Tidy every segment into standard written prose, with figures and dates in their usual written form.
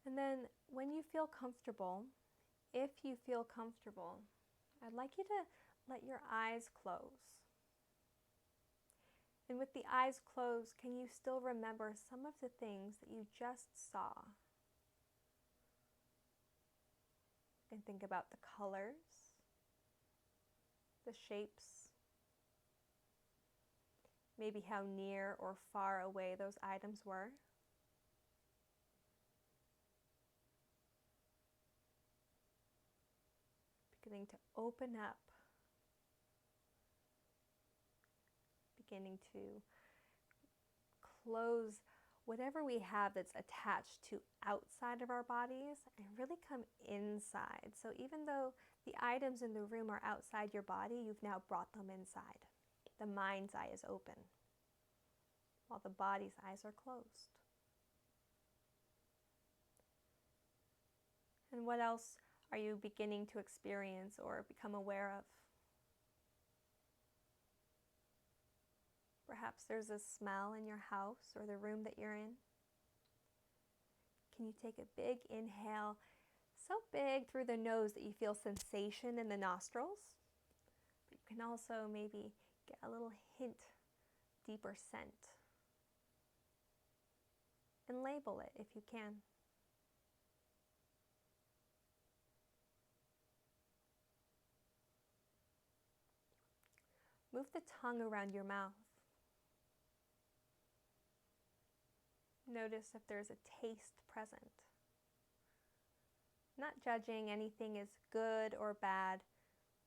And then when you feel comfortable, if you feel comfortable, I'd like you to let your eyes close. And with the eyes closed, can you still remember some of the things that you just saw? You can think about the colors, the shapes, maybe how near or far away those items were. Beginning to open up, beginning to close whatever we have that's attached to outside of our bodies and really come inside. So even though the items in the room are outside your body, you've now brought them inside. The mind's eye is open, while the body's eyes are closed. And what else are you beginning to experience or become aware of? Perhaps there's a smell in your house or the room that you're in. Can you take a big inhale, so big through the nose that you feel sensation in the nostrils? But you can also maybe get a little hint, deeper scent. And label it if you can. Move the tongue around your mouth. Notice if there's a taste present. Not judging anything as good or bad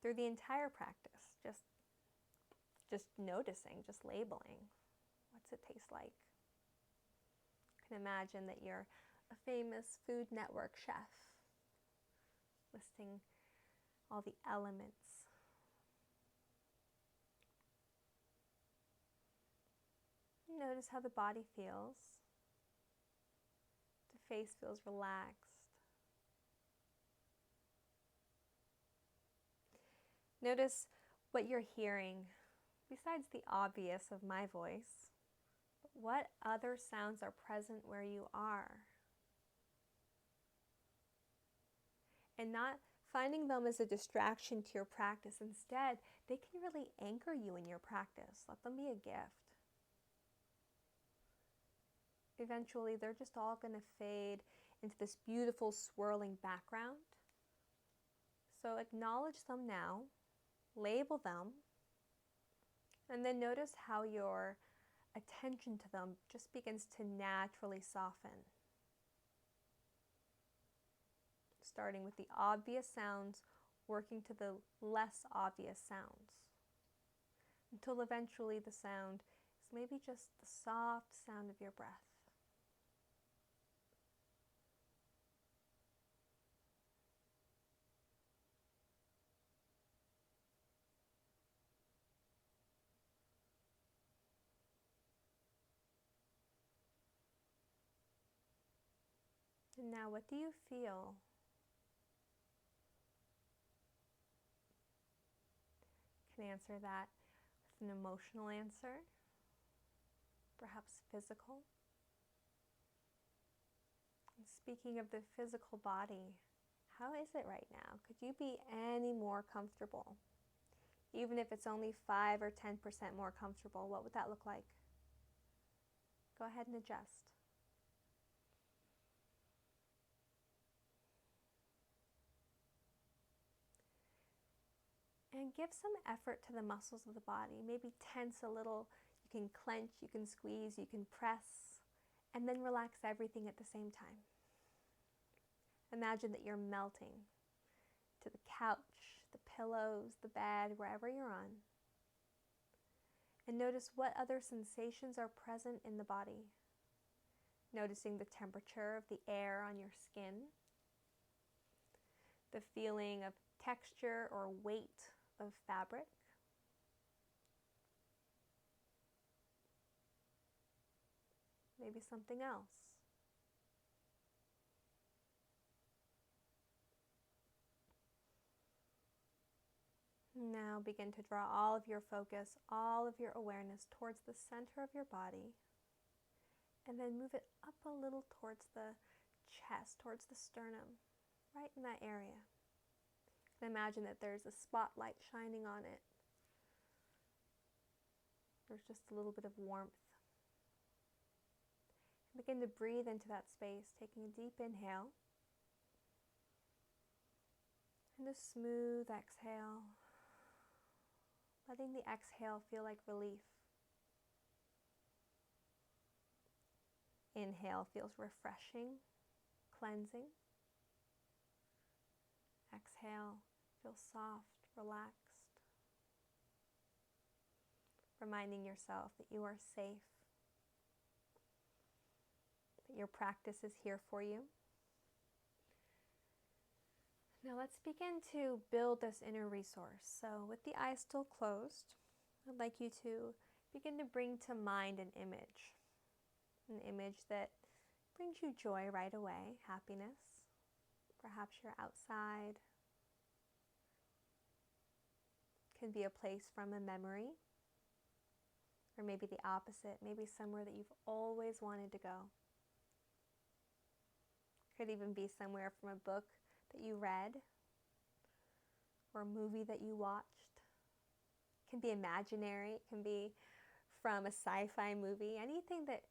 through the entire practice. Just noticing, just labeling. What's it taste like? You can imagine that you're a famous Food Network chef, listing all the elements. Notice how the body feels. The face feels relaxed. Notice what you're hearing, besides the obvious of my voice. But what other sounds are present where you are? And not finding them as a distraction to your practice. Instead, they can really anchor you in your practice. Let them be a gift. Eventually, they're just all going to fade into this beautiful swirling background. So acknowledge them now, label them, and then notice how your attention to them just begins to naturally soften. Starting with the obvious sounds, working to the less obvious sounds, until eventually the sound is maybe just the soft sound of your breath. And now, what do you feel? You can answer that with an emotional answer, perhaps physical. And speaking of the physical body, how is it right now? Could you be any more comfortable? Even if it's only 5 or 10% more comfortable, what would that look like? Go ahead and adjust. And give some effort to the muscles of the body. Maybe tense a little. You can clench, you can squeeze, you can press, and then relax everything at the same time. Imagine that you're melting to the couch, the pillows, the bed, wherever you're on. And notice what other sensations are present in the body. Noticing the temperature of the air on your skin, the feeling of texture or weight of fabric. Maybe something else. Now begin to draw all of your focus, all of your awareness towards the center of your body, and then move it up a little towards the chest, towards the sternum, right in that area. And imagine that there's a spotlight shining on it. There's just a little bit of warmth. And begin to breathe into that space, taking a deep inhale and a smooth exhale, letting the exhale feel like relief. Inhale feels refreshing, cleansing. Exhale feels soft, relaxed. Reminding yourself that you are safe, that your practice is here for you. Now let's begin to build this inner resource. So with the eyes still closed, I'd like you to begin to bring to mind an image that brings you joy right away, happiness. Perhaps you're outside. It can be a place from a memory, or maybe the opposite, maybe somewhere that you've always wanted to go. Could even be somewhere from a book that you read, or a movie that you watched. It can be imaginary, it can be from a sci-fi movie, anything that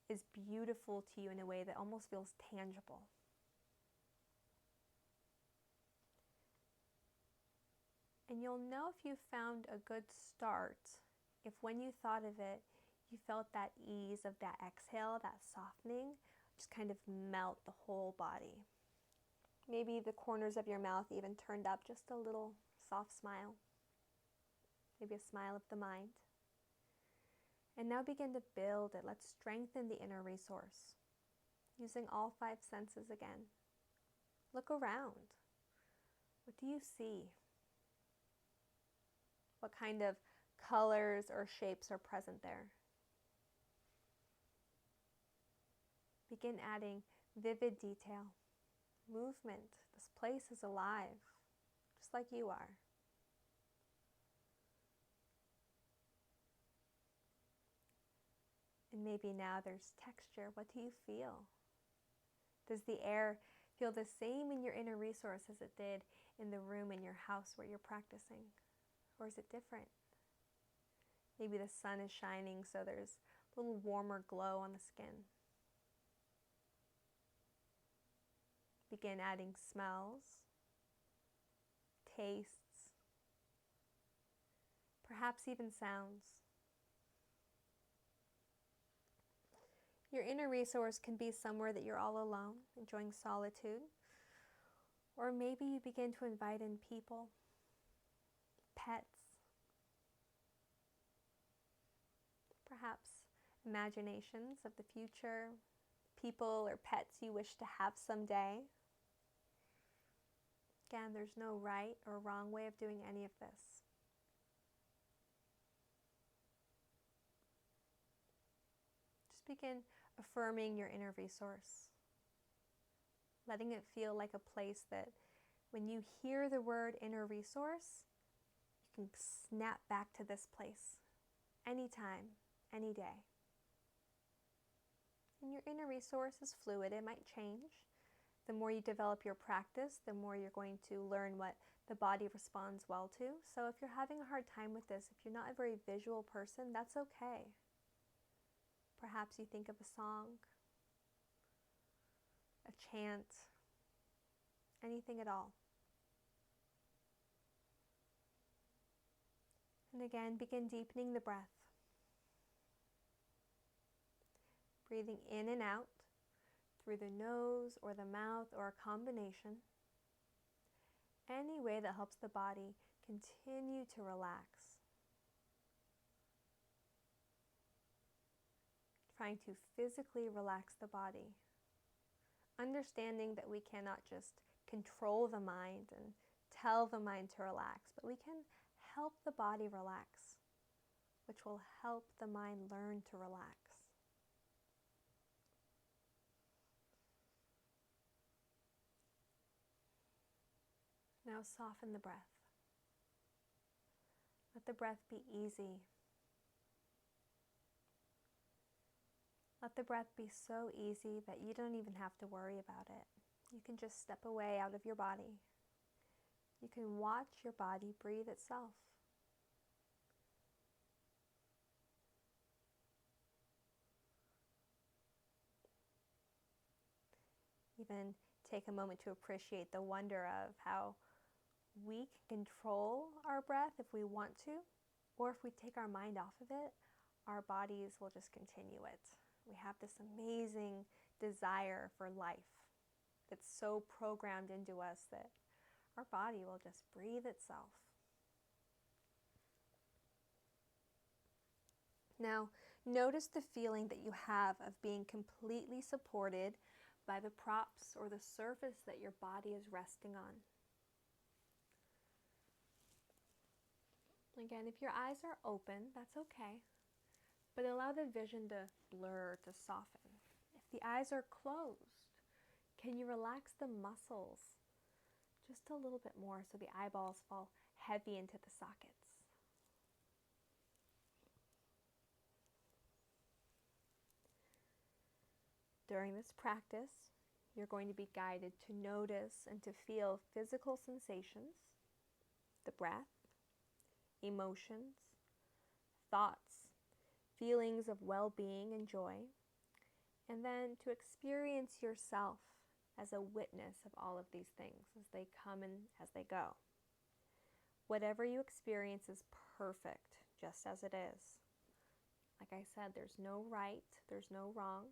is beautiful to you in a way that almost feels tangible. And you'll know if you found a good start if when you thought of it, you felt that ease of that exhale, that softening, just kind of melt the whole body. Maybe the corners of your mouth even turned up, just a little soft smile. Maybe a smile of the mind. And now begin to build it. Let's strengthen the inner resource using all 5 senses again. Look around. What do you see? What kind of colors or shapes are present there? Begin adding vivid detail, movement. This place is alive, just like you are. And maybe now there's texture. What do you feel? Does the air feel the same in your inner resource as it did in the room in your house where you're practicing? Or is it different? Maybe the sun is shining, so there's a little warmer glow on the skin. Begin adding smells, tastes, perhaps even sounds. Your inner resource can be somewhere that you're all alone, enjoying solitude. Or maybe you begin to invite in people, pets, perhaps imaginations of the future, people or pets you wish to have someday. Again, there's no right or wrong way of doing any of this. Just begin affirming your inner resource, letting it feel like a place that when you hear the word inner resource, you can snap back to this place anytime, any day. And your inner resource is fluid, it might change. The more you develop your practice, the more you're going to learn what the body responds well to. So if you're having a hard time with this, if you're not a very visual person, that's okay. Perhaps you think of a song, a chant, anything at all. And again, begin deepening the breath. Breathing in and out through the nose or the mouth or a combination. Any way that helps the body continue to relax. Trying to physically relax the body. Understanding that we cannot just control the mind and tell the mind to relax, but we can help the body relax, which will help the mind learn to relax. Now soften the breath. Let the breath be easy. Let the breath be so easy that you don't even have to worry about it. You can just step away out of your body. You can watch your body breathe itself. Even take a moment to appreciate the wonder of how we can control our breath if we want to, or if we take our mind off of it, our bodies will just continue it. We have this amazing desire for life that's so programmed into us that our body will just breathe itself. Now, notice the feeling that you have of being completely supported by the props or the surface that your body is resting on. Again, if your eyes are open, that's okay, but allow the vision to blur, to soften. If the eyes are closed, can you relax the muscles just a little bit more so the eyeballs fall heavy into the sockets? During this practice, you're going to be guided to notice and to feel physical sensations, the breath, emotions, thoughts, feelings of well-being and joy, and then to experience yourself as a witness of all of these things as they come and as they go. Whatever you experience is perfect, just as it is. Like I said, there's no right, there's no wrong.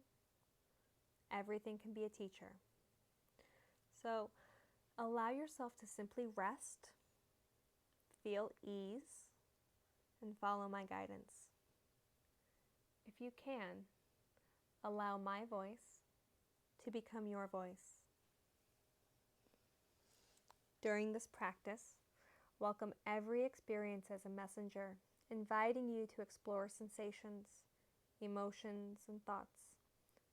Everything can be a teacher. So allow yourself to simply rest, feel ease, and follow my guidance. If you can, allow my voice to become your voice. During this practice, welcome every experience as a messenger, inviting you to explore sensations, emotions, and thoughts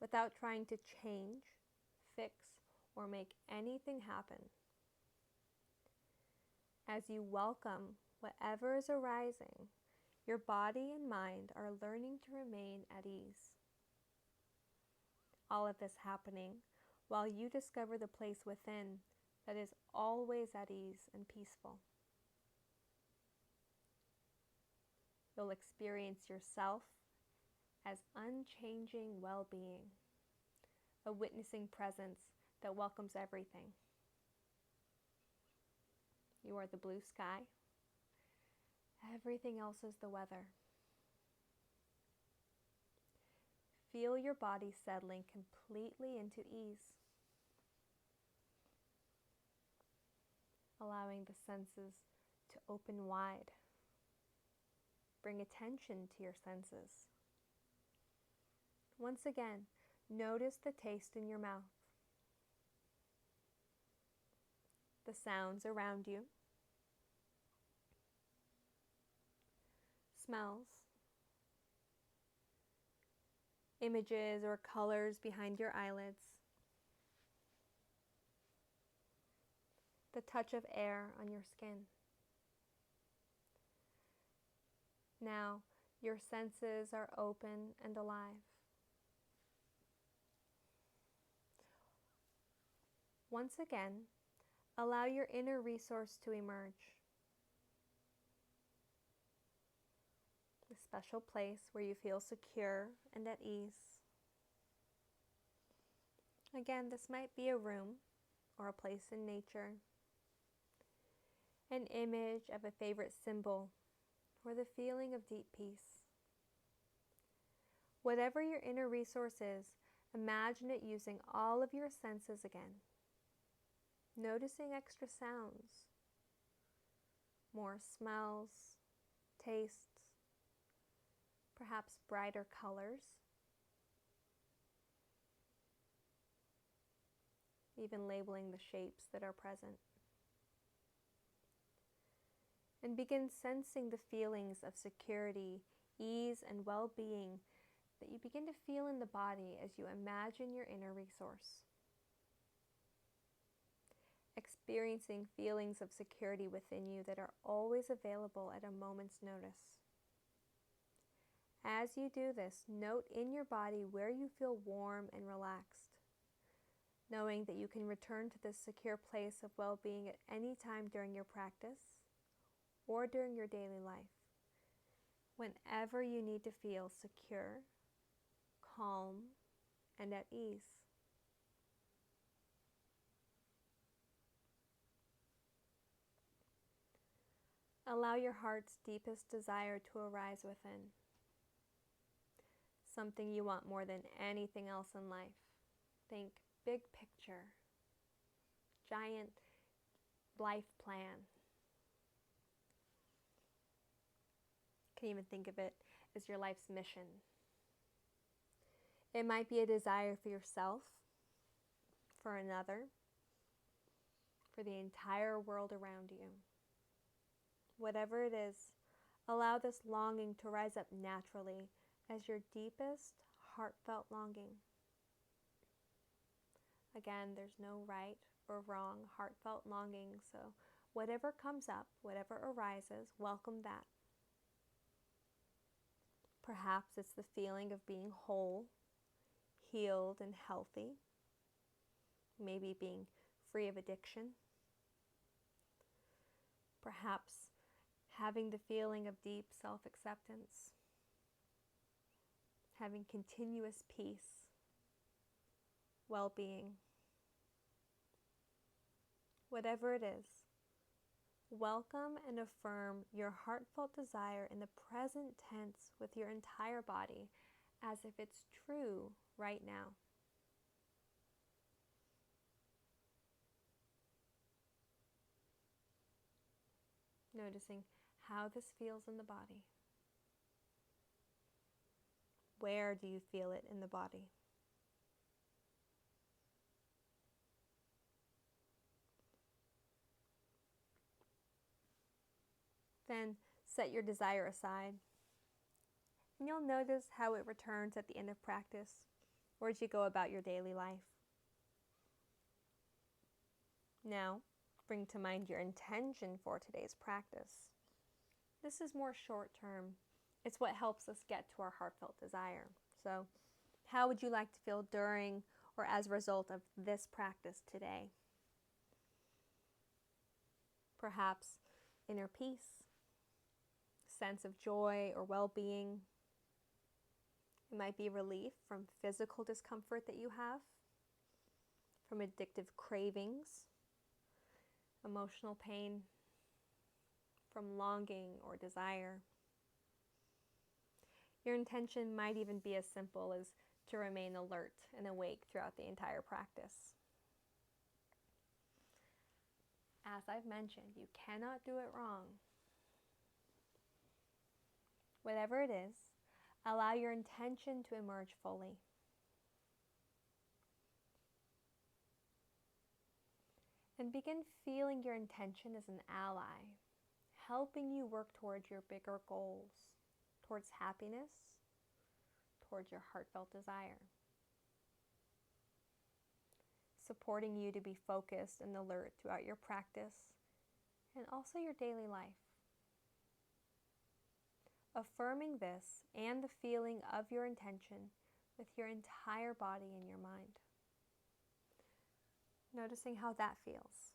without trying to change, fix, or make anything happen. As you welcome whatever is arising, your body and mind are learning to remain at ease. All of this happening while you discover the place within that is always at ease and peaceful. You'll experience yourself as unchanging well-being, a witnessing presence that welcomes everything. You are the blue sky. Everything else is the weather. Feel your body settling completely into ease, allowing the senses to open wide. Bring attention to your senses. Once again, notice the taste in your mouth, the sounds around you, smells, images or colors behind your eyelids, the touch of air on your skin. Now, your senses are open and alive. Once again, allow your inner resource to emerge. The special place where you feel secure and at ease. Again, this might be a room or a place in nature, an image of a favorite symbol, or the feeling of deep peace. Whatever your inner resource is, imagine it using all of your senses again. Noticing extra sounds, more smells, tastes, perhaps brighter colors, even labeling the shapes that are present. And begin sensing the feelings of security, ease, and well-being that you begin to feel in the body as you imagine your inner resource. Experiencing feelings of security within you that are always available at a moment's notice. As you do this, note in your body where you feel warm and relaxed, knowing that you can return to this secure place of well-being at any time during your practice or during your daily life, whenever you need to feel secure, calm, and at ease. Allow your heart's deepest desire to arise within, something you want more than anything else in life. Think big picture, giant life plan. You can even think of it as your life's mission. It might be a desire for yourself, for another, for the entire world around you. Whatever it is, allow this longing to rise up naturally as your deepest, heartfelt longing. Again, there's no right or wrong heartfelt longing, so whatever comes up, whatever arises, welcome that. Perhaps it's the feeling of being whole, healed, and healthy. Maybe being free of addiction. Perhaps having the feeling of deep self-acceptance. Having continuous peace, well-being. Whatever it is, welcome and affirm your heartfelt desire in the present tense with your entire body as if it's true right now. Noticing how this feels in the body. Where do you feel it in the body? Then set your desire aside, and you'll notice how it returns at the end of practice or as you go about your daily life. Now, bring to mind your intention for today's practice. This is more short-term. It's what helps us get to our heartfelt desire. So, how would you like to feel during or as a result of this practice today? Perhaps inner peace, sense of joy or well-being. It might be relief from physical discomfort that you have, from addictive cravings, emotional pain, from longing or desire. Your intention might even be as simple as to remain alert and awake throughout the entire practice. As I've mentioned, you cannot do it wrong. Whatever it is, allow your intention to emerge fully. And begin feeling your intention as an ally, helping you work towards your bigger goals, towards happiness, towards your heartfelt desire. Supporting you to be focused and alert throughout your practice and also your daily life. Affirming this and the feeling of your intention with your entire body and your mind. Noticing how that feels.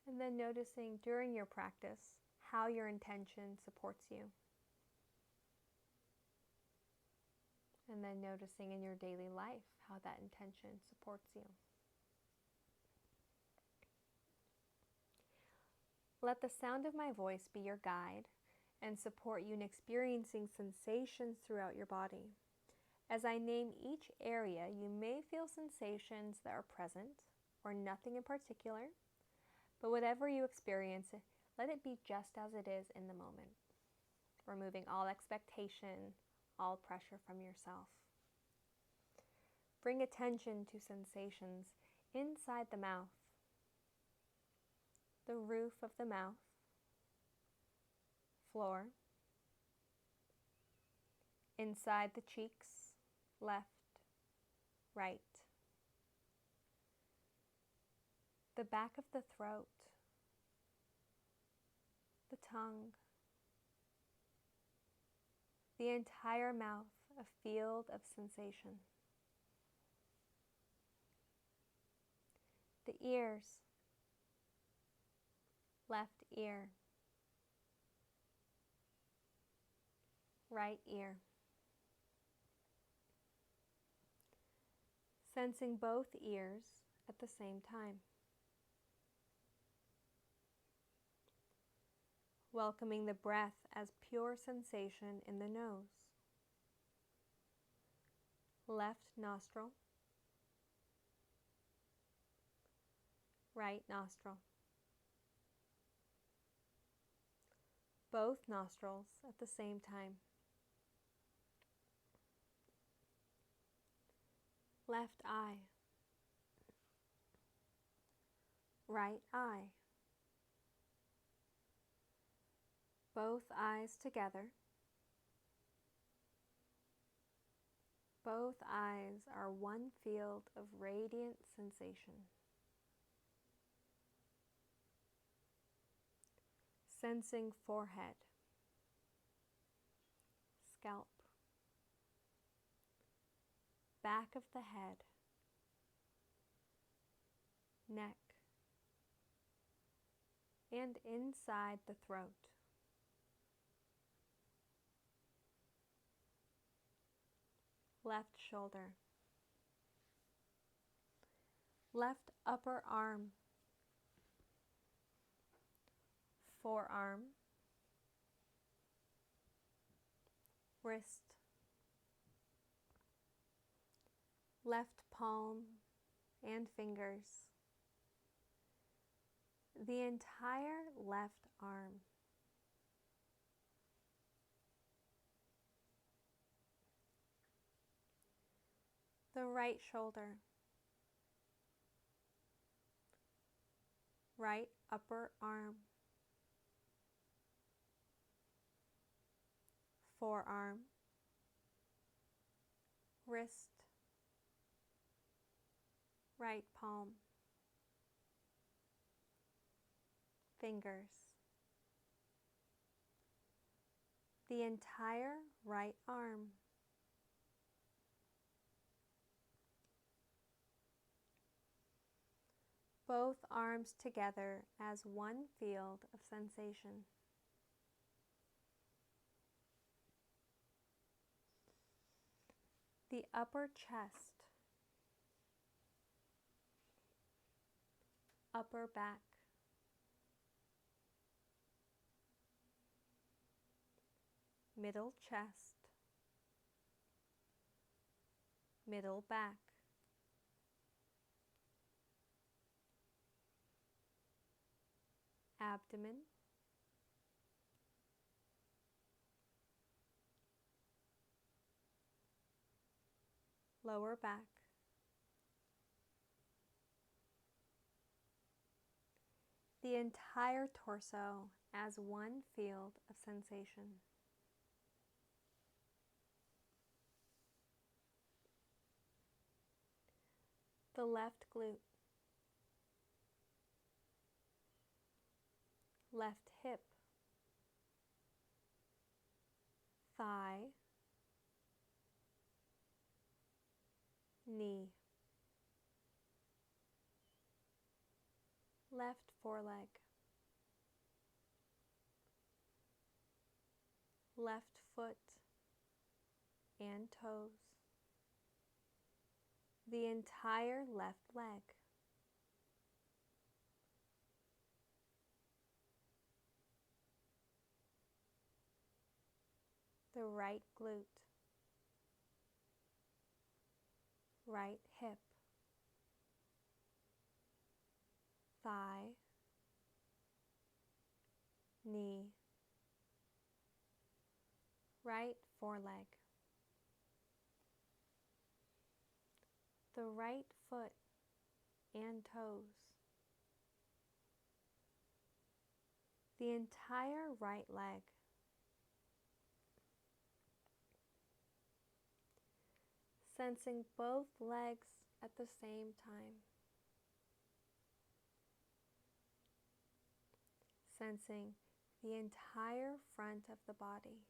And then noticing during your practice how your intention supports you. And then noticing in your daily life how that intention supports you. Let the sound of my voice be your guide and support you in experiencing sensations throughout your body. As I name each area, you may feel sensations that are present or nothing in particular, but whatever you experience, let it be just as it is in the moment, removing all expectation, all pressure from yourself. Bring attention to sensations inside the mouth, the roof of the mouth, floor, inside the cheeks, left, right, the back of the throat, the tongue, the entire mouth, a field of sensation. The ears, left ear, right ear. Sensing both ears at the same time. Welcoming the breath as pure sensation in the nose. Left nostril, right nostril. Both nostrils at the same time. Left eye, right eye. Both eyes together. Both eyes are one field of radiant sensation. Sensing forehead, scalp, back of the head, neck, and inside the throat. Left shoulder, left upper arm, forearm, wrist, left palm and fingers, the entire left arm. The right shoulder, right upper arm, forearm, wrist, right palm, fingers, the entire right arm. Both arms together as one field of sensation. The upper chest, upper back, middle chest, middle back, abdomen, lower back, the entire torso as one field of sensation. The left glute, left hip, thigh, knee, left foreleg, left foot and toes, the entire left leg, the right glute, right hip, thigh, knee, right foreleg, the right foot and toes, the entire right leg, sensing both legs at the same time, sensing the entire front of the body.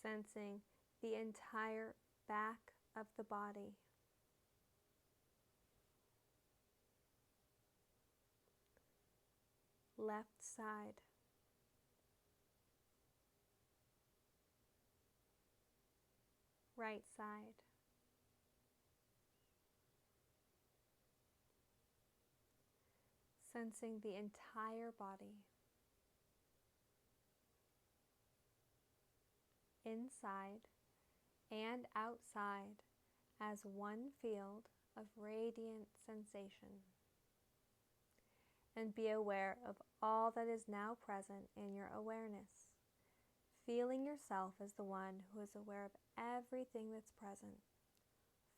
Sensing the entire back of the body. Left side. Right side. Sensing the entire body. Inside and outside as one field of radiant sensation. And be aware of all that is now present in your awareness, feeling yourself as the one who is aware of everything that's present.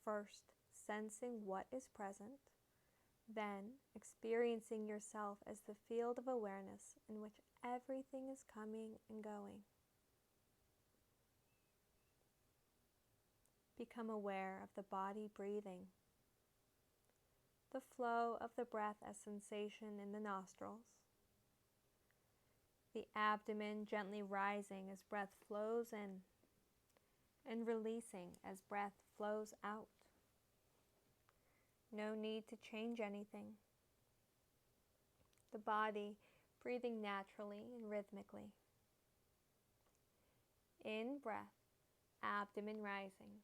First, sensing what is present, then experiencing yourself as the field of awareness in which everything is coming and going. Become aware of the body breathing, the flow of the breath as sensation in the nostrils, the abdomen gently rising as breath flows in, and releasing as breath flows out. No need to change anything. The body breathing naturally and rhythmically. In breath, abdomen rising.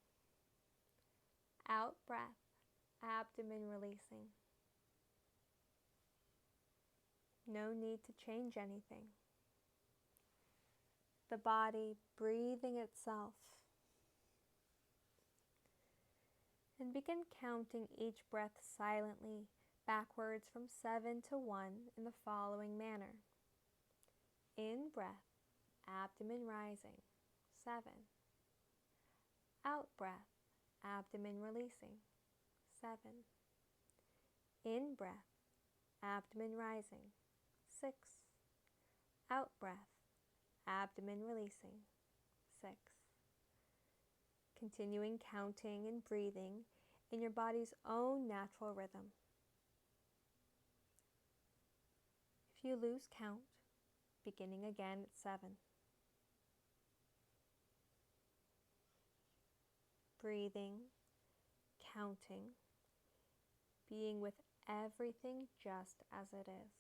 Out breath, abdomen releasing. No need to change anything. The body breathing itself. And begin counting each breath silently backwards from 7 to 1 in the following manner. In breath, abdomen rising, 7. Out breath, abdomen releasing, 7. In breath, abdomen rising, 6. Out breath, abdomen releasing, 6. Continuing counting and breathing in your body's own natural rhythm. If you lose count, beginning again at 7. Breathing, counting, being with everything just as it is.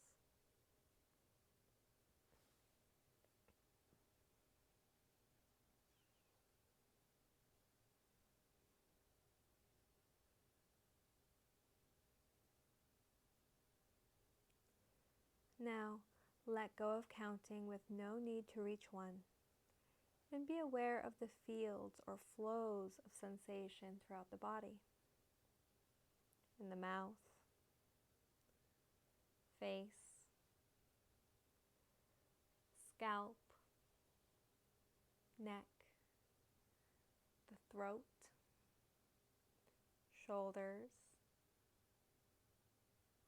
Now, let go of counting with no need to reach 1, and be aware of the fields or flows of sensation throughout the body. In the mouth, face, scalp, neck, the throat, shoulders,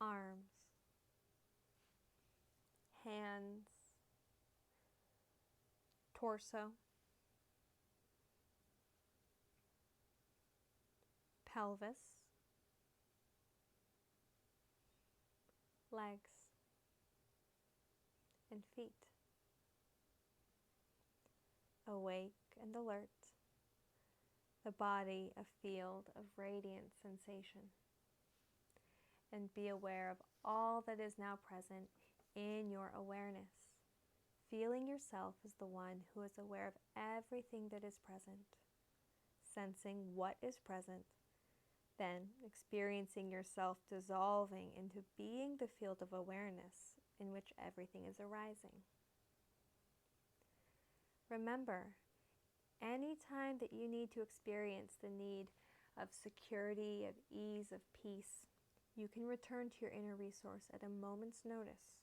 arms, hands, torso, pelvis, legs, and feet. Awake and alert, the body a field of radiant sensation. And be aware of all that is now present in your awareness, feeling yourself as the one who is aware of everything that is present, sensing what is present, then experiencing yourself dissolving into being the field of awareness in which everything is arising. Remember, any time that you need to experience the need of security, of ease, of peace, you can return to your inner resource at a moment's notice.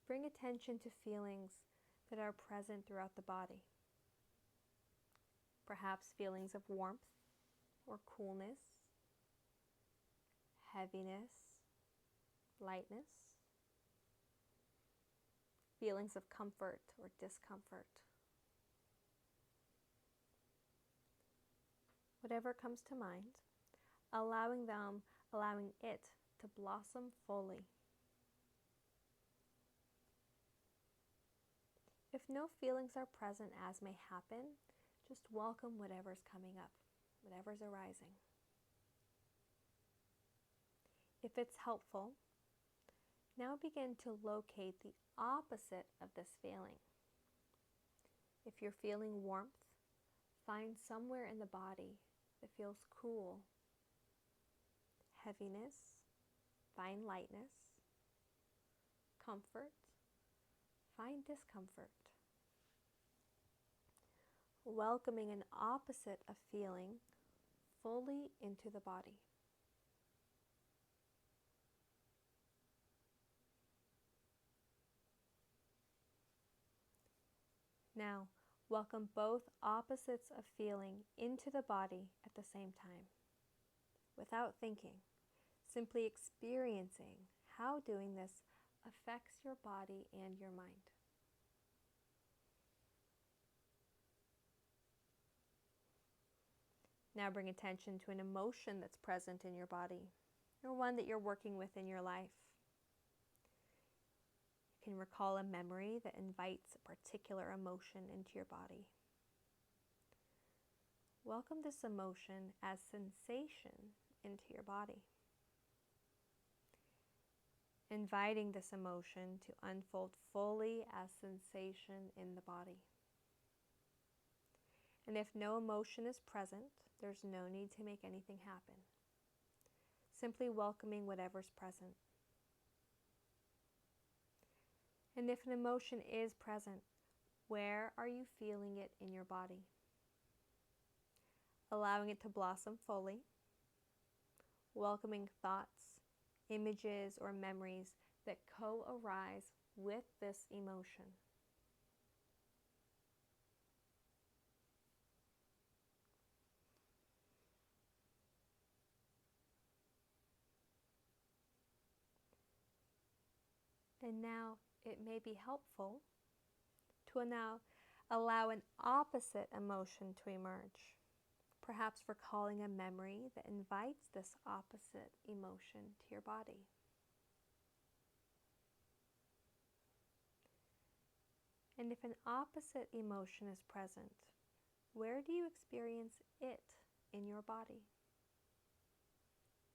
Bring attention to feelings that are present throughout the body. Perhaps feelings of warmth or coolness, heaviness, lightness, feelings of comfort or discomfort. Whatever comes to mind, allowing it to blossom fully. If no feelings are present as may happen, just welcome whatever's coming up, whatever's arising. If it's helpful, now begin to locate the opposite of this feeling. If you're feeling warmth, find somewhere in the body that feels cool. Heaviness, find lightness. Comfort, find discomfort. Welcoming an opposite of feeling fully into the body. Now, welcome both opposites of feeling into the body at the same time, without thinking, simply experiencing how doing this affects your body and your mind. Now bring attention to an emotion that's present in your body, or one that you're working with in your life. You can recall a memory that invites a particular emotion into your body. Welcome this emotion as sensation into your body, inviting this emotion to unfold fully as sensation in the body. And if no emotion is present, there's no need to make anything happen. Simply welcoming whatever's present. And if an emotion is present, where are you feeling it in your body? Allowing it to blossom fully. Welcoming thoughts, images, or memories that co-arise with this emotion. And now it may be helpful to now allow an opposite emotion to emerge, perhaps recalling a memory that invites this opposite emotion to your body. And if an opposite emotion is present, where do you experience it in your body?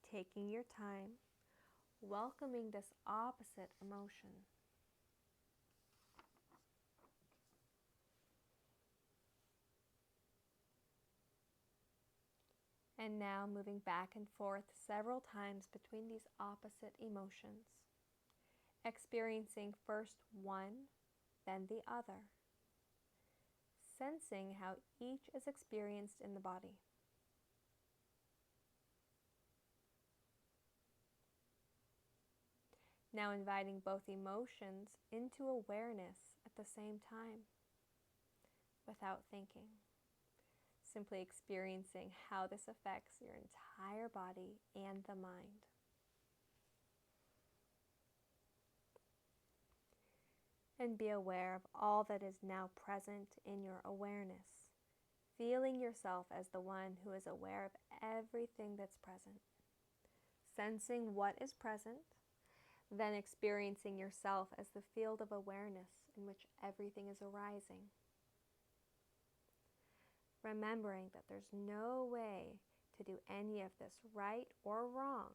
Taking your time, welcoming this opposite emotion. And now moving back and forth several times between these opposite emotions, experiencing first one, then the other, sensing how each is experienced in the body. Now inviting both emotions into awareness at the same time, without thinking. Simply experiencing how this affects your entire body and the mind. And be aware of all that is now present in your awareness, feeling yourself as the one who is aware of everything that's present. Sensing what is present, then experiencing yourself as the field of awareness in which everything is arising. Remembering that there's no way to do any of this right or wrong,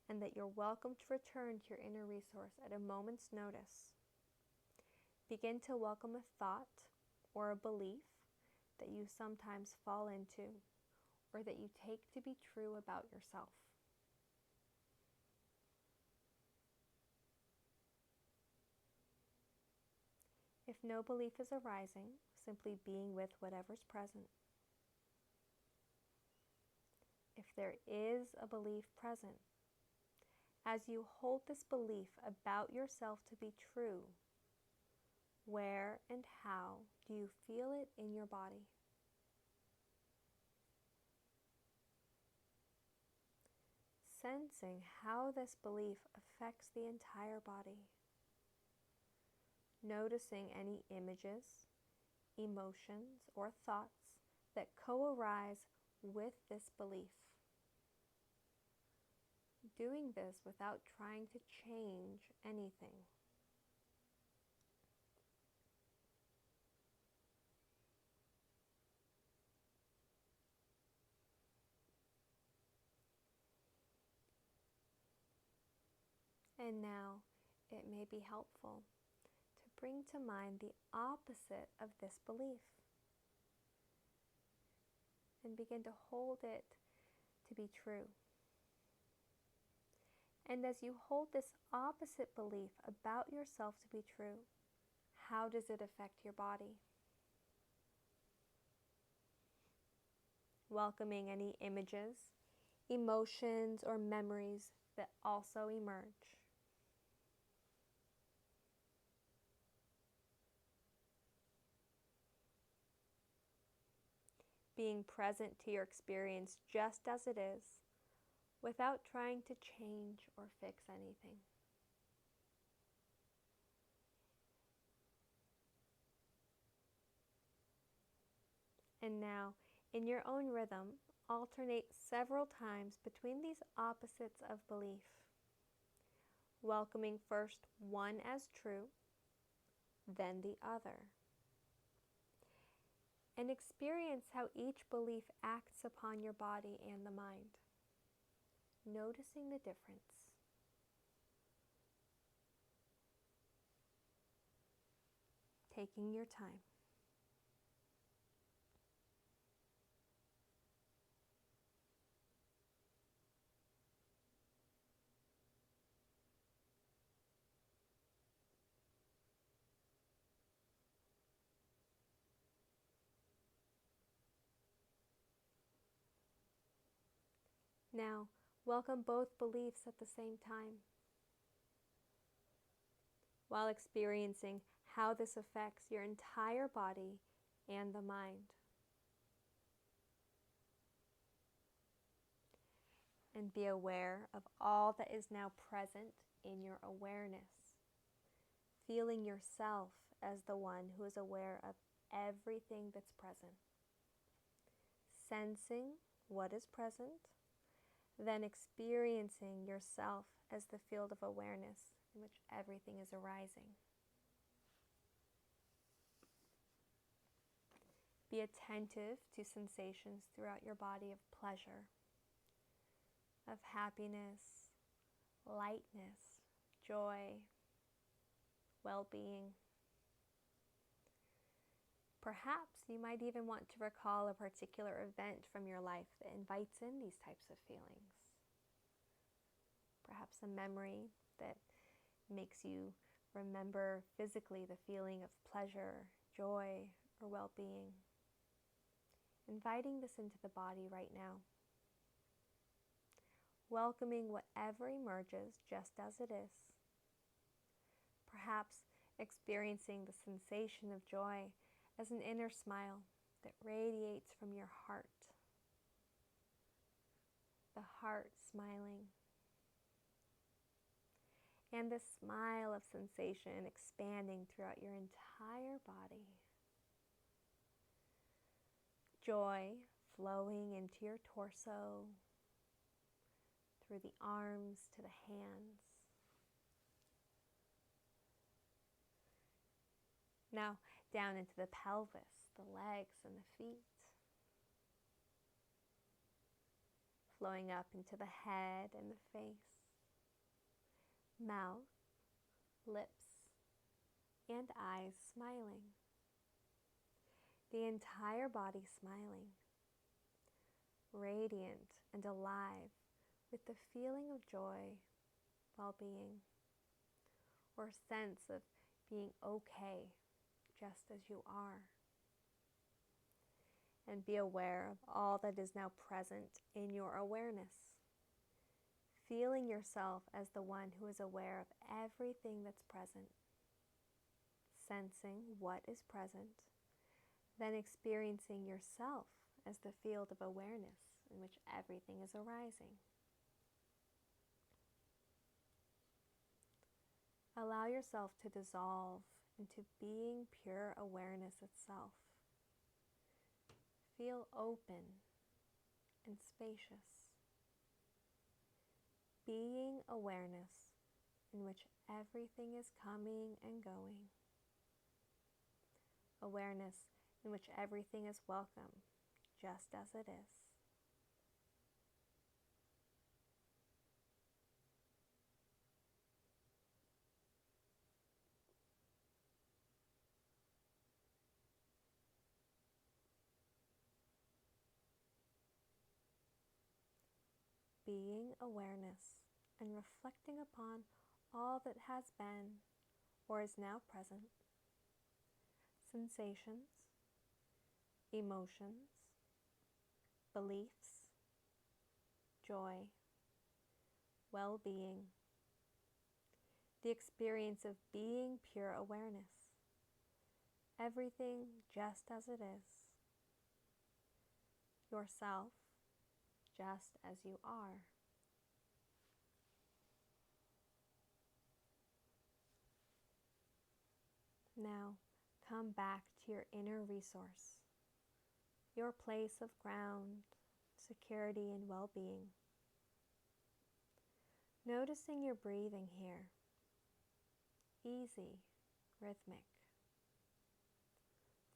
and that you're welcome to return to your inner resource at a moment's notice. Begin to welcome a thought or a belief that you sometimes fall into, or that you take to be true about yourself. If no belief is arising, simply being with whatever's present. If there is a belief present, as you hold this belief about yourself to be true, where and how do you feel it in your body? Sensing how this belief affects the entire body. Noticing any images, emotions, or thoughts that co-arise with this belief. doing this without trying to change anything. And now it may be helpful to bring to mind the opposite of this belief and begin to hold it to be true. And as you hold this opposite belief about yourself to be true, how does it affect your body? Welcoming any images, emotions, or memories that also emerge. Being present to your experience just as it is, without trying to change or fix anything. And now, in your own rhythm, alternate several times between these opposites of belief, welcoming first one as true, then the other. And experience how each belief acts upon your body and the mind, noticing the difference. Taking your time. Now, welcome both beliefs at the same time, while experiencing how this affects your entire body and the mind. And be aware of all that is now present in your awareness, feeling yourself as the one who is aware of everything that's present, sensing what is present, then experiencing yourself as the field of awareness in which everything is arising. Be attentive to sensations throughout your body of pleasure, of happiness, lightness, joy, well-being. Perhaps you might even want to recall a particular event from your life that invites in these types of feelings. Perhaps a memory that makes you remember physically the feeling of pleasure, joy, or well-being. Inviting this into the body right now. Welcoming whatever emerges just as it is. Perhaps experiencing the sensation of joy as an inner smile that radiates from your heart. The heart smiling. And this smile of sensation expanding throughout your entire body. Joy flowing into your torso, through the arms to the hands. Now down into the pelvis, the legs and the feet. Flowing up into the head and the face, mouth, lips, and eyes smiling. The entire body smiling, radiant and alive with the feeling of joy, well-being, or sense of being okay just as you are. And be aware of all that is now present in your awareness. Feeling yourself as the one who is aware of everything that's present. Sensing what is present, then experiencing yourself as the field of awareness in which everything is arising. Allow yourself to dissolve into being pure awareness itself. Feel open and spacious. being awareness in which everything is coming and going. Awareness in which everything is welcome, just as it is. Being awareness and reflecting upon all that has been or is now present. Sensations, emotions, beliefs, joy, well-being, the experience of being pure awareness, everything just as it is, yourself just as you are. Now, come back to your inner resource, your place of ground, security, and well-being. Noticing your breathing here, easy, rhythmic.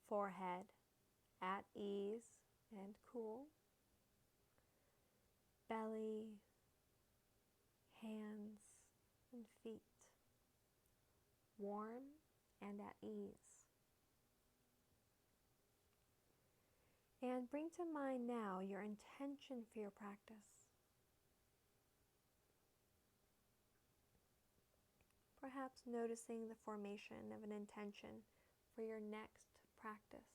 Forehead at ease and cool. Belly, hands, and feet, warm and at ease. And bring to mind now your intention for your practice. Perhaps noticing the formation of an intention for your next practice.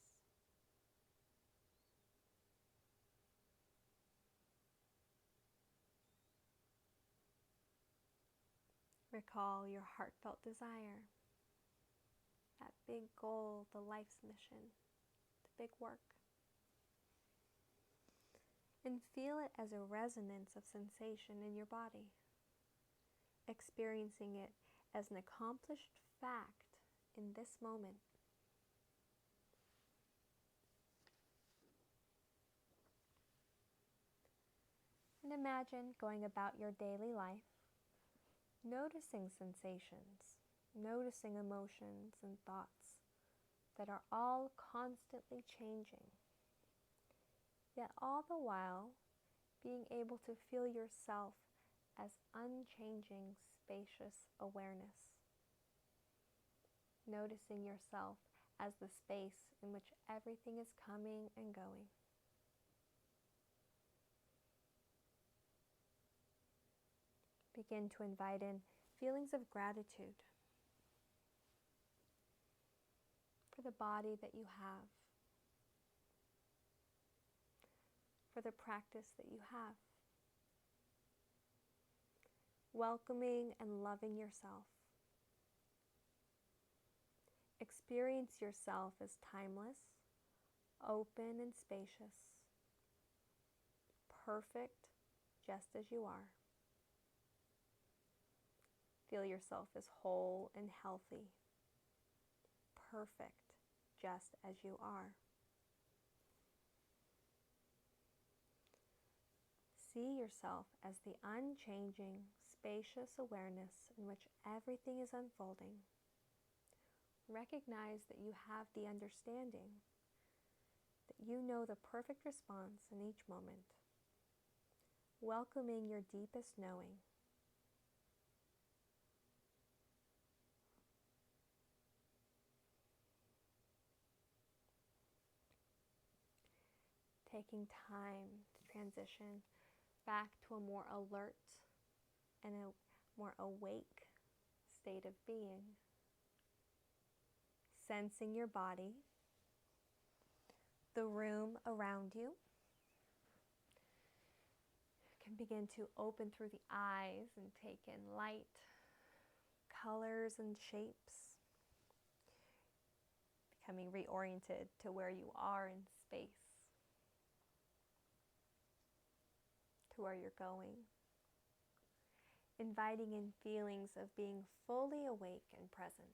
Recall your heartfelt desire, that big goal, the life's mission, the big work. And feel it as a resonance of sensation in your body, experiencing it as an accomplished fact in this moment. And imagine going about your daily life, noticing sensations, noticing emotions and thoughts that are all constantly changing, yet all the while being able to feel yourself as unchanging, spacious awareness. Noticing yourself as the space in which everything is coming and going. Begin to invite in feelings of gratitude for the body that you have, for the practice that you have. Welcoming and loving yourself. Experience yourself as timeless, open and spacious, perfect just as you are. Feel yourself as whole and healthy, perfect just as you are. See yourself as the unchanging, spacious awareness in which everything is unfolding. Recognize that you have the understanding, that you know the perfect response in each moment. Welcoming your deepest knowing. Taking time to transition back to a more alert and a more awake state of being. Sensing your body, the room around you. You can begin to open through the eyes and take in light, colors and shapes. Becoming reoriented to where you are in space, to where you're going. Inviting in feelings of being fully awake and present.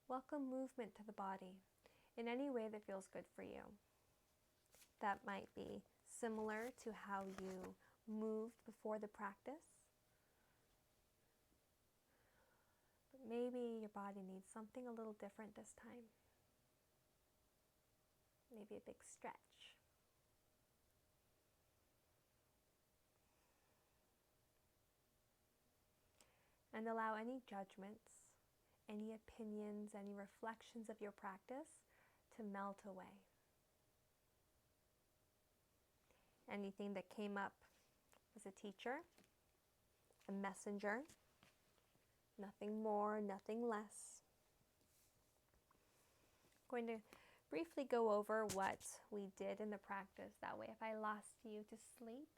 Welcome movement to the body in any way that feels good for you. That might be similar to how you moved before the practice. But maybe your body needs something a little different this time. Maybe a big stretch. And allow any judgments, any opinions, any reflections of your practice to melt away. Anything that came up as a teacher, a messenger, nothing more, nothing less. I'm going to briefly go over what we did in the practice. That way, if I lost you to sleep,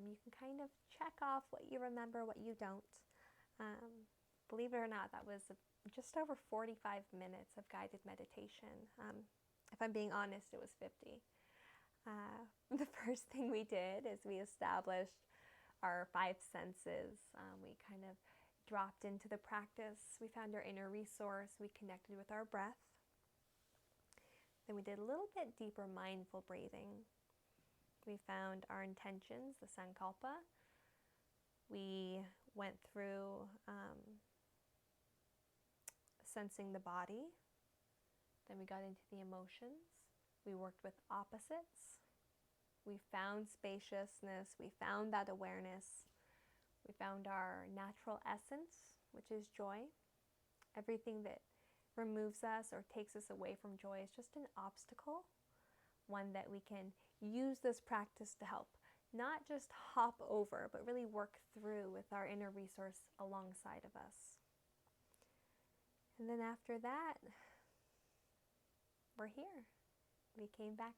you can kind of check off what you remember, what you don't. Believe it or not, that was just over 45 minutes of guided meditation. If I'm being honest, it was 50. The first thing we did is we established our 5 senses. We kind of dropped into the practice. We found our inner resource. We connected with our breath. Then we did a little bit deeper mindful breathing. We found our intentions, the sankalpa. We went through sensing the body. Then we got into the emotions. We worked with opposites. We found spaciousness. We found that awareness. We found our natural essence, which is joy. Everything that removes us or takes us away from joy is just an obstacle, one that we can use this practice to help not just hop over, but really work through with our inner resource alongside of us. And then after that, we're here. We came back